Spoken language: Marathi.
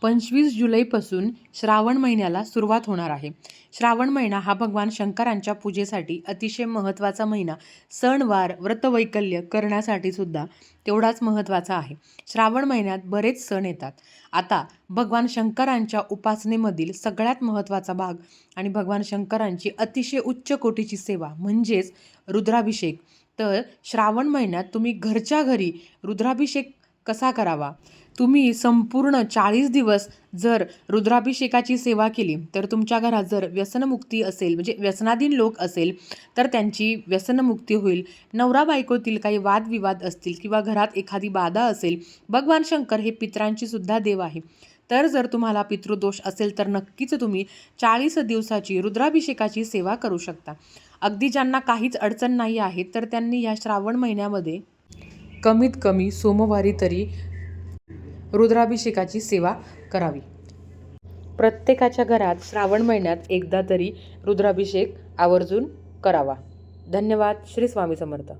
25 जुलैपासून श्रावण महिन्याला सुरुवात होणार आहे. श्रावण महिना हा भगवान शंकरांच्या पूजेसाठी अतिशय महत्त्वाचा महिना, सणवार, व्रतवैकल्य करण्यासाठी सुद्धा तेवढाच महत्त्वाचा आहे. श्रावण महिन्यात बरेच सण येतात. आता भगवान शंकरांच्या उपासनेमधील सगळ्यात महत्त्वाचा भाग आणि भगवान शंकरांची अतिशय उच्च कोटीची सेवा म्हणजेच रुद्राभिषेक. तर श्रावण महिन्यात तुम्ही घरच्या घरी रुद्राभिषेक कसा करावा? तुम्ही संपूर्ण 40 दिवस जर रुद्राभिषेकाची सेवा केली तर तुमच्या घरात जर व्यसनमुक्ती असेल, म्हणजे व्यसनाधीन लोक असेल तर त्यांची व्यसनमुक्ती होईल. नवरा बायकोतील काही वादविवाद असतील किंवा घरात एखादी बाधा असेल, भगवान शंकर हे पितरांची सुद्धा देव आहे. तर जर तुम्हाला पितृदोष असेल तर नक्कीच तुम्ही 40 दिवसाची रुद्राभिषेकाची सेवा करू शकता. अगदी ज्यांना काहीच अडचण नाही आहे तर त्यांनी या श्रावण महिन्यामध्ये कमीत कमी सोमवारी तरी रुद्राभिषेकाची सेवा करावी. प्रत्येकाच्या घरात श्रावण महिन्यात एकदा तरी रुद्राभिषेक आवर्जून करावा. धन्यवाद. श्री स्वामी समर्थ.